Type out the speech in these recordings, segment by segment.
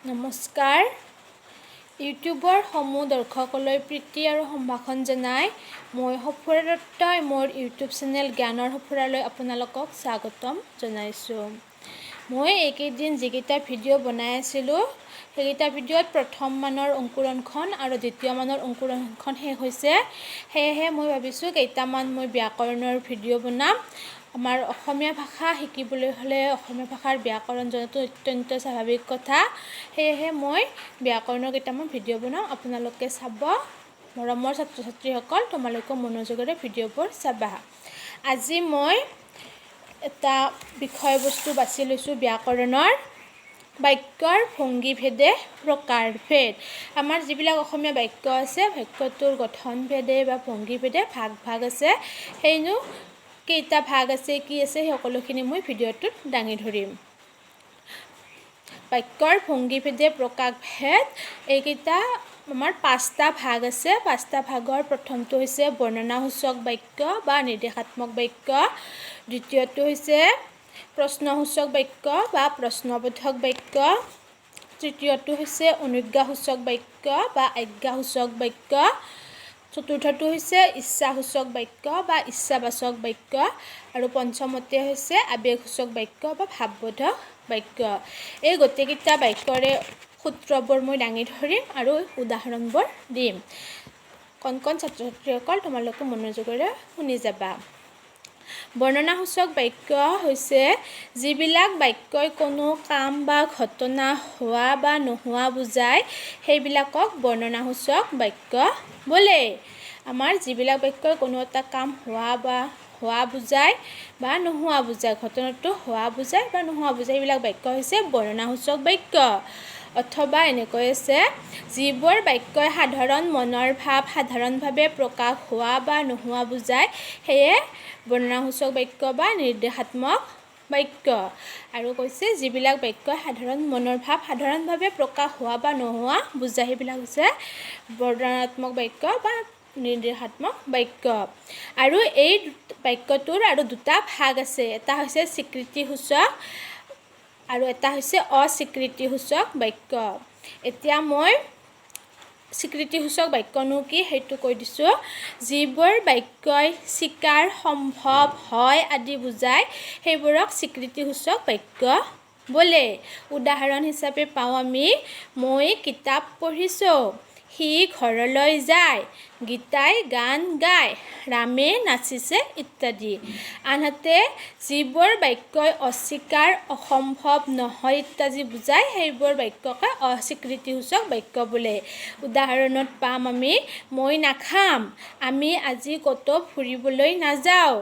নমস্কাৰ ইউটিউবৰ সমূহ দৰ্শকলৈ প্ৰীতি আৰু সম্ভাষণ জনাই মই সফলতাই মোৰ ইউটিউব চেনেল জ্ঞানৰ সফলতালৈ আপোনালোকক স্বাগতম জনাইছোঁ। মই এইকেইদিন যিকেইটা ভিডিঅ' বনাই আছিলোঁ সেইকেইটা ভিডিঅ'ত প্ৰথম মানৰ অংকুৰণখন আৰু দ্বিতীয় মানৰ অংকুৰণখন শেষ হৈছে। সেয়েহে মই ভাবিছোঁ কেইটামান মই ব্যাকৰণৰ ভিডিঅ' বনাম। আমাৰ অসমীয়া ভাষা শিকিবলৈ হ'লে অসমীয়া ভাষাৰ ব্যাকৰণ জনাটো অত্যন্ত স্বাভাৱিক কথা। সেয়েহে মই ব্যাকৰণৰ কেইটামান ভিডিঅ' বনাম, আপোনালোকে চাব। মৰমৰ ছাত্ৰ ছাত্ৰীসকল, তোমালোকে মনোযোগেৰে ভিডিঅ'বোৰ চাবা। আজি মই এটা বিষয়বস্তু বাছি লৈছোঁ ব্যাকৰণৰ, বাক্যৰ ভংগীভেদে প্ৰকাৰভেদ। আমাৰ যিবিলাক অসমীয়া বাক্য আছে বাক্যটোৰ গঠনভেদে বা ভংগীভেদে ভাগ ভাগ আছে। সেইনো কেইটা ভাগ আছে, কি আছে, সেই সকলোখিনি মই ভিডিঅ'টোত দাঙি ধৰিম। বাক্যৰ ভংগীভেদে প্ৰকাৰভেদ এইকেইটা আমাৰ 5টা ভাগ আছে। 5টা ভাগৰ প্ৰথমটো হৈছে বৰ্ণনাসূচক বাক্য বা নিৰ্দেশাত্মক বাক্য, দ্বিতীয়টো হৈছে প্ৰশ্নসূচক বাক্য বা প্ৰশ্নবোধক বাক্য, তৃতীয়টো হৈছে অনুজ্ঞাসূচক বাক্য বা আজ্ঞাসূচক বাক্য, চতুৰ্থটো হৈছে ইচ্ছাসূচক বাক্য বা ইচ্ছাবাচক বাক্য, আৰু পঞ্চমতে হৈছে আৱেগসূচক বাক্য বা ভাৱবোধক বাক্য। এই গোটেইকেইটা বাক্যৰে সূত্ৰবোৰ মই দাঙি ধৰিম আৰু উদাহৰণবোৰ দিম। কণ ছাত্ৰ ছাত্ৰীসকল, তোমালোকে মনোযোগেৰে শুনি যাবা। বৰ্ণনাসূচক বাক্য হৈছে যিবিলাক বাক্যই কোনো কাম বা ঘটনা হোৱা বা নোহোৱা বুজায়, সেইবিলাকক বৰ্ণনাসূচক বাক্য বোলে। আমাৰ যিবিলাক বাক্যই কোনো এটা কাম হোৱা বুজায় বা নোহোৱা বুজায়, ঘটনাটো হোৱা বুজায় বা নোহোৱা বুজায়, সেইবিলাক বাক্য হৈছে বৰ্ণনাসূচক বাক্য। অথবা এনেকৈ আছে, যিবোৰ বাক্যই সাধাৰণ মনৰ ভাৱ সাধাৰণভাৱে প্ৰকাশ হোৱা বা নোহোৱা বুজায়, সেয়ে বৰ্ণনাসূচক বাক্য বা নিৰ্দেশাত্মক বাক্য। আৰু কৈছে যিবিলাক বাক্যই সাধাৰণ মনৰ ভাৱ সাধাৰণভাৱে প্ৰকাশ হোৱা বা নোহোৱা বুজায়, সেইবিলাক হৈছে বৰ্ণনাত্মক বাক্য বা নিৰ্দেশাত্মক বাক্য। আৰু এই বাক্যটোৰ আৰু দুটা ভাগ আছে, এটা হৈছে স্বীকৃতিসূচক আৰু এটা হৈছে অস্বীকৃতিসূচক বাক্য। এতিয়া মই স্বীকৃতিসূচক বাক্যনো কি সেইটো কৈ দিছোঁ। যিবোৰ বাক্যই স্বীকাৰ, সম্ভৱ, হয় আদি বুজায়, সেইবোৰক স্বীকৃতিসূচক বাক্য বোলে। উদাহৰণ হিচাপে পাওঁ আমি, মই কিতাপ পঢ়িছোঁ, সি ঘৰলৈ যায়, গীতাই গান গায়, ৰামে নাচিছে ইত্যাদি। আনহাতে যিবোৰ বাক্যই অস্বীকাৰ, অসম্ভৱ, নহয় ইত্যাদি বুজায়, সেইবোৰ বাক্যকে অস্বীকৃতিসূচক বাক্য বোলে। উদাহৰণত পাম আমি, মই নাখাম, আমি আজি ক'তো ফুৰিবলৈ নাযাওঁ,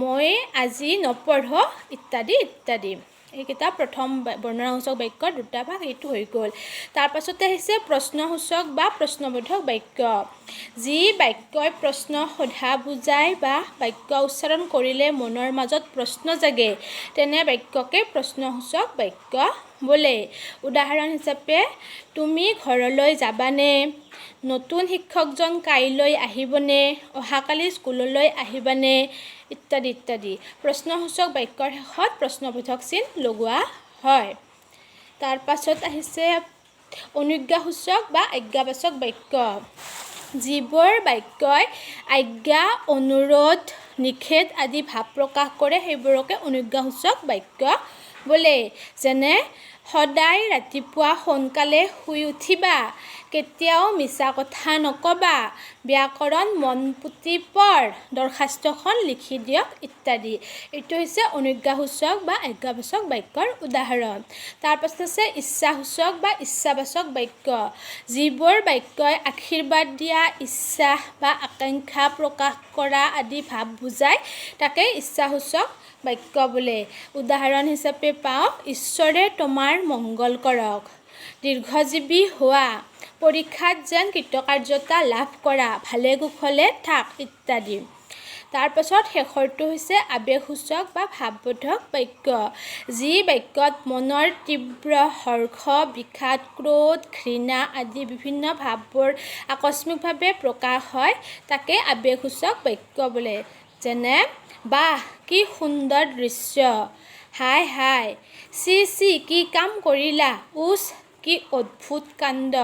মই আজি নপঢ়োঁ ইত্যাদি ইত্যাদি। এইকেইটা প্ৰথম বৰ্ণনাসূচক বাক্যৰ দুটা ভাগ, এইটো হৈ গ'ল। তাৰপাছতে হৈছে প্ৰশ্নসূচক বা প্ৰশ্নবোধক বাক্য। যি বাক্যই প্ৰশ্ন সোধা বুজায় বা বাক্য উচ্চাৰণ কৰিলে মনৰ মাজত প্ৰশ্ন জাগে, তেনে বাক্যকে প্ৰশ্নসূচক বাক্য বোলে। উদাহৰণ হিচাপে, তুমি ঘৰলৈ যাবানে, নতুন শিক্ষকজন কাইলৈ আহিবনে, অহাকালি স্কুললৈ আহিবানে ইত্যাদি ইত্যাদি। প্ৰশ্নসূচক বাক্যৰ শেষত প্ৰশ্নবোধক চিন লগোৱা হয়। তাৰপাছত আহিছে অনুজ্ঞাসূচক বা আজ্ঞাবাচক বাক্য। যিবোৰ বাক্যই আজ্ঞা, অনুৰোধ, নিষেধ আদি ভাৱ প্ৰকাশ কৰে, সেইবোৰকে অনুজ্ঞাসূচক বাক্য বোলে। যেনে, সদায় ৰাতিপুৱা সোনকালে শুই উঠিবা, কেতিয়াও মিছা কথা নকবা, ব্যাকৰণ মন পুতি পঢ়, দৰখাস্তখন লিখি দিয়ক ইত্যাদি। এইটো হৈছে অনুজ্ঞাসূচক বা আজ্ঞাবাচক বাক্যৰ উদাহৰণ। তাৰপাছত আছে ইচ্ছাসূচক বা ইচ্ছাবাচক বাক্য। যিবোৰ বাক্যই আশীৰ্বাদ দিয়া, ইচ্ছা বা আকাংক্ষা প্ৰকাশ কৰা আদি ভাৱ বুজায়, তাকে ইচ্ছাসূচক বাক্য বোলে। উদাহৰণ হিচাপে পাওঁ, ঈশ্বৰে তোমাৰ মংগল কৰক, দীৰ্ঘজীৱী হোৱা, পৰীক্ষাত যেন কৃতকাৰ্যতা লাভ কৰা, ভালে কুশলে থাক ইত্যাদি। তাৰপাছত শেষৰটো হৈছে আৱেগসূচক বা ভাৱবোধক বাক্য। যি বাক্যত মনৰ তীব্ৰ হৰ্ষ, বিষাদ, ক্ৰোধ, ঘৃণা আদি বিভিন্ন ভাৱবোৰ আকস্মিকভাৱে প্ৰকাশ হয়, তাকে আৱেগসূচক বাক্য বোলে। যেনে, বাহ কি সুন্দৰ দৃশ্য, হায় হায়, চি চি কি কাম কৰিলা, উচ কি অদ্ভুত কাণ্ড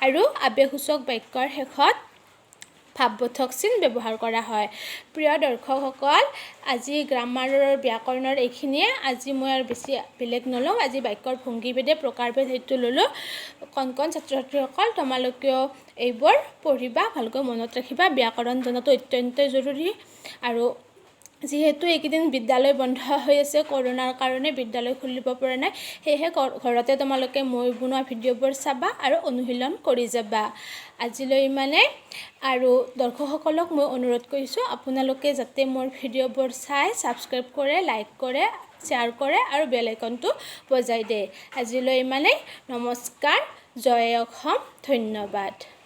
আৰু আৱেগসূচক বাক্যৰ শেষত ভাৱবোধক চিন ব্যৱহাৰ কৰা হয়। প্ৰিয় দৰ্শকসকল, আজি গ্ৰামাৰৰ ব্যাকৰণৰ এইখিনিয়ে। আজি মই আৰু বেছি বেলেগ নলওঁ। আজি বাক্যৰ ভংগীভেদে প্ৰকাৰভেদ সেইটো ল'লোঁ। কণ ছাত্ৰ ছাত্ৰীসকল, তোমালোকেও এইবোৰ পঢ়িবা, ভালকৈ মনত ৰাখিবা। ব্যাকৰণ জনাটো অত্যন্তই জৰুৰী। আৰু যিহেতু এইকেইদিন বিদ্যালয় বন্ধ হৈ আছে, কৰোণাৰ কাৰণে বিদ্যালয় খুলিব পৰা নাই, সেয়েহে ঘৰতে তোমালোকে মই বনোৱা ভিডিঅ'বোৰ চাবা আৰু অনুশীলন কৰি যাবা। আজিলৈ ইমানেই। আৰু দৰ্শকসকলক মই অনুৰোধ কৰিছোঁ, আপোনালোকে যাতে মোৰ ভিডিঅ'বোৰ চাই ছাবস্ক্ৰাইব কৰে, লাইক কৰে, শ্বেয়াৰ কৰে আৰু বেল আইকনটো বজাই দিয়ে। আজিলৈ ইমানেই। নমস্কাৰ। জয় অসম। ধন্যবাদ।